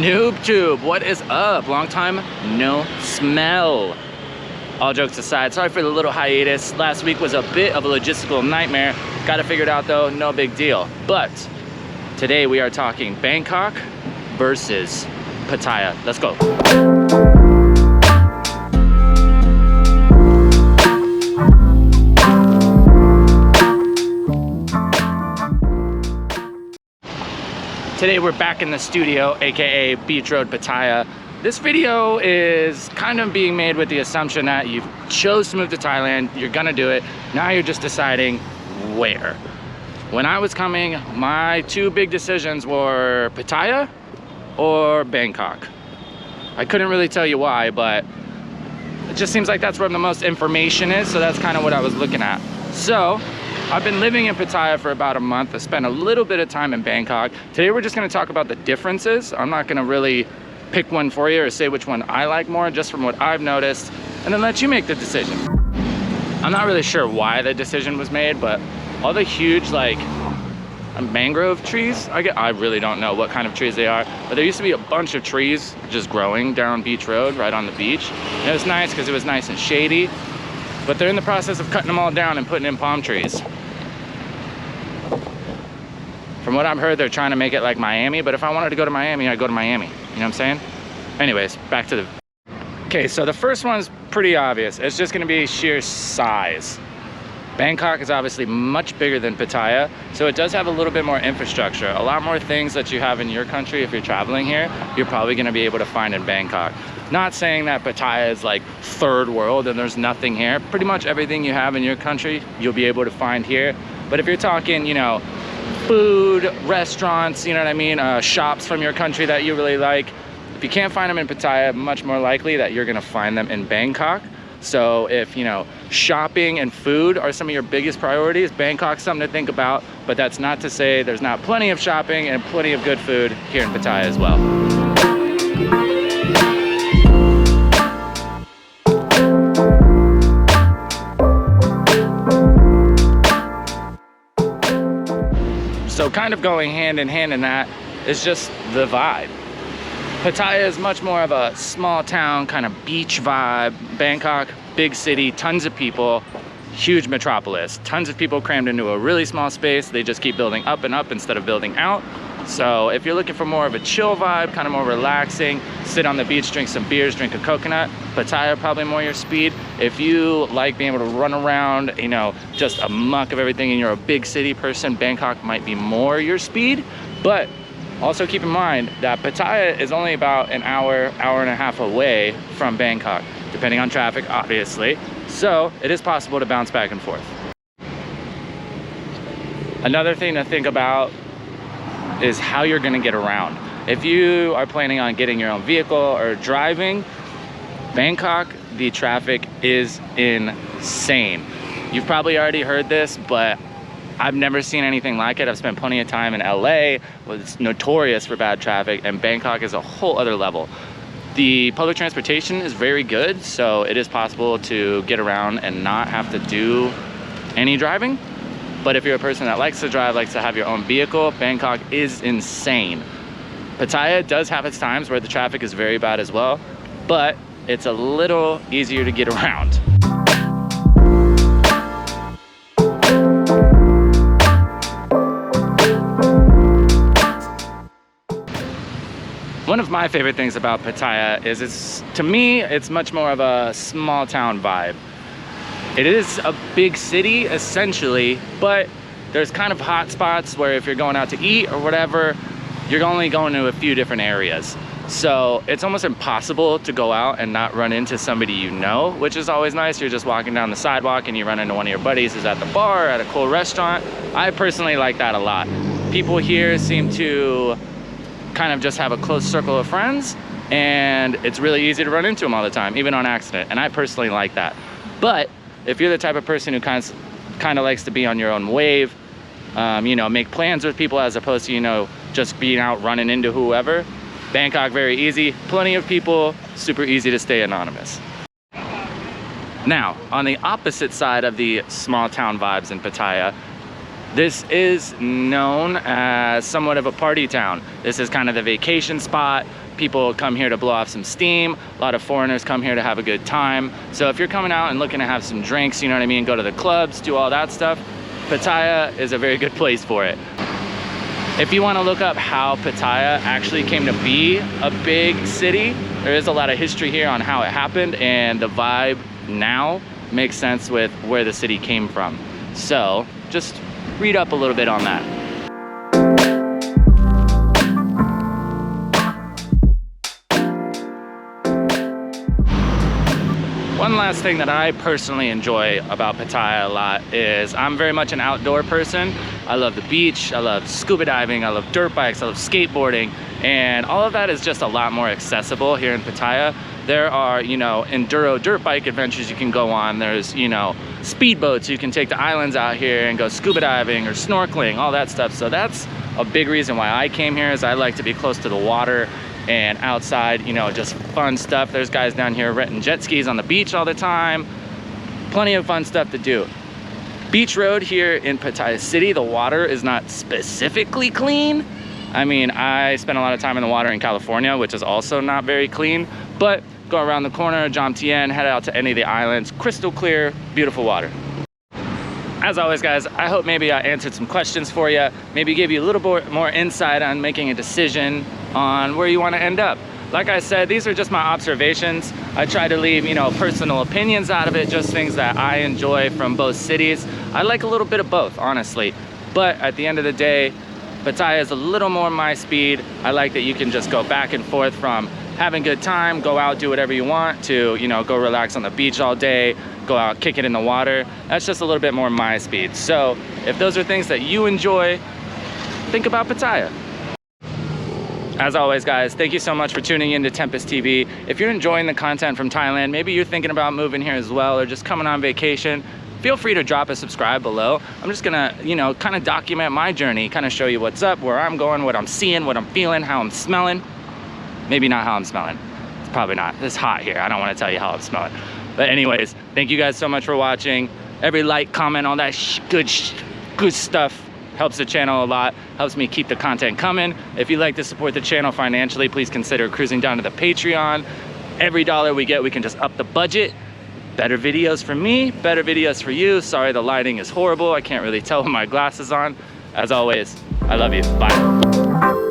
Noob Tube, what is up? Long time no smell. All jokes aside, sorry for the little hiatus. Last week was a bit of a logistical nightmare. Got it figured out though, no big deal. But today we are talking Bangkok versus Pattaya. Let's go. Today we're back in the studio, aka Beach Road Pattaya. This video is kind of being made with the assumption that you chose to move to Thailand, you're gonna do it. Now you're just deciding where. When I was coming, my two big decisions were Pattaya or Bangkok. I couldn't really tell you why, but it just seems like that's where the most information is, so that's kind of what I was looking at. So I've been living in Pattaya for about a month. I spent a little bit of time in Bangkok. Today we're just gonna talk about the differences. I'm not gonna really pick one for you or say which one I like more, just from what I've noticed, and then let you make the decision. I'm not really sure why the decision was made, but all the huge like mangrove trees, I really don't know what kind of trees they are, but there used to be a bunch of trees just growing down Beach Road right on the beach. And it was nice because it was nice and shady, but they're in the process of cutting them all down and putting in palm trees. From what I've heard, they're trying to make it like Miami, but if I wanted to go to Miami, I'd go to Miami. You know what I'm saying? Anyways, back to the... Okay, so the first one's pretty obvious. It's just gonna be sheer size. Bangkok is obviously much bigger than Pattaya, so it does have a little bit more infrastructure. A lot more things that you have in your country if you're traveling here, you're probably gonna be able to find in Bangkok. Not saying that Pattaya is like third world and there's nothing here. Pretty much everything you have in your country, you'll be able to find here. But if you're talking, you know, food, restaurants, you know what I mean, shops from your country that you really like, if you can't find them in Pattaya, much more likely that you're gonna find them in Bangkok. So if, you know, shopping and food are some of your biggest priorities, Bangkok's something to think about, but that's not to say there's not plenty of shopping and plenty of good food here in Pattaya as well. So kind of going hand in hand in that is just the vibe. Pattaya is much more of a small town, kind of beach vibe. Bangkok, big city, tons of people, huge metropolis. Tons of people crammed into a really small space. They just keep building up and up instead of building out. So if you're looking for more of a chill vibe, kind of more relaxing, sit on the beach, drink some beers, drink a coconut, Pattaya probably more your speed. If you like being able to run around, you know, just a muck of everything and you're a big city person, Bangkok might be more your speed. But also keep in mind that Pattaya is only about an hour, hour and a half away from Bangkok, depending on traffic, obviously. So it is possible to bounce back and forth. Another thing to think about is how you're gonna get around. If you are planning on getting your own vehicle or driving, Bangkok, the traffic is insane. You've probably already heard this, but I've never seen anything like it. I've spent plenty of time in LA, it's notorious for bad traffic, and Bangkok is a whole other level. The public transportation is very good, so it is possible to get around and not have to do any driving. But if you're a person that likes to drive, likes to have your own vehicle, Bangkok is insane. Pattaya does have its times where the traffic is very bad as well, but it's a little easier to get around. One of my favorite things about Pattaya is to me, it's much more of a small town vibe. It is a big city, essentially, but there's kind of hot spots where if you're going out to eat or whatever, you're only going to a few different areas. So it's almost impossible to go out and not run into somebody you know, which is always nice. You're just walking down the sidewalk and you run into one of your buddies who's at the bar, at a cool restaurant. I personally like that a lot. People here seem to kind of just have a close circle of friends, and it's really easy to run into them all the time, even on accident, and I personally like that. But if you're the type of person who kind of likes to be on your own wave, you know, make plans with people as opposed to, you know, just being out running into whoever, Bangkok, very easy. Plenty of people, super easy to stay anonymous. Now, on the opposite side of the small town vibes in Pattaya, This is known as somewhat of a party town. This is kind of the vacation spot. people come here to blow off some steam. A lot of foreigners come here to have a good time. So if you're coming out and looking to have some drinks, you know what I mean, go to the clubs, do all that stuff, Pattaya is a very good place for it. If you want to look up how Pattaya actually came to be a big city, there is a lot of history here on how it happened, and the vibe now makes sense with where the city came from. So just read up a little bit on that. One last thing that I personally enjoy about Pattaya a lot is I'm very much an outdoor person. I love the beach, I love scuba diving, I love dirt bikes, I love skateboarding, and all of that is just a lot more accessible here in Pattaya. There are, you know, enduro dirt bike adventures you can go on. There's, you know, speedboats. You can take the islands out here and go scuba diving or snorkeling, all that stuff. So that's a big reason why I came here, is I like to be close to the water and outside, you know, just fun stuff. There's guys down here renting jet skis on the beach all the time. Plenty of fun stuff to do. Beach Road here in Pattaya City, the water is not specifically clean. I mean, I spent a lot of time in the water in California, which is also not very clean, but go around the corner, Jomtien, head out to any of the islands, crystal clear, beautiful water. As always, guys, I hope maybe I answered some questions for you, maybe give you a little bit more insight on making a decision on where you want to end up. Like I said, these are just my observations. I try to leave, you know, personal opinions out of it, just things that I enjoy from both cities. I like a little bit of both, honestly. But at the end of the day, Pattaya is a little more my speed. I like that you can just go back and forth from having a good time, go out, do whatever you want, to, you know, go relax on the beach all day, go out, kick it in the water. That's just a little bit more my speed. So if those are things that you enjoy, think about Pattaya. As always, guys, thank you so much for tuning in to Tempus TV. If you're enjoying the content from Thailand, maybe you're thinking about moving here as well, or just coming on vacation, feel free to drop a subscribe below. I'm just gonna, you know, kind of document my journey, kind of show you what's up, where I'm going, what I'm seeing, what I'm feeling, how I'm smelling. Maybe not how I'm smelling. It's probably not. It's hot here. I don't want to tell you how I'm smelling. But anyways, thank you guys so much for watching. Every like, comment, all that good stuff helps the channel a lot, helps me keep the content coming. If you'd like to support the channel financially, please consider cruising down to the Patreon. Every dollar we get, we can just up the budget. Better videos for me, better videos for you. Sorry, the lighting is horrible. I can't really tell with my glasses on. As always, I love you. Bye.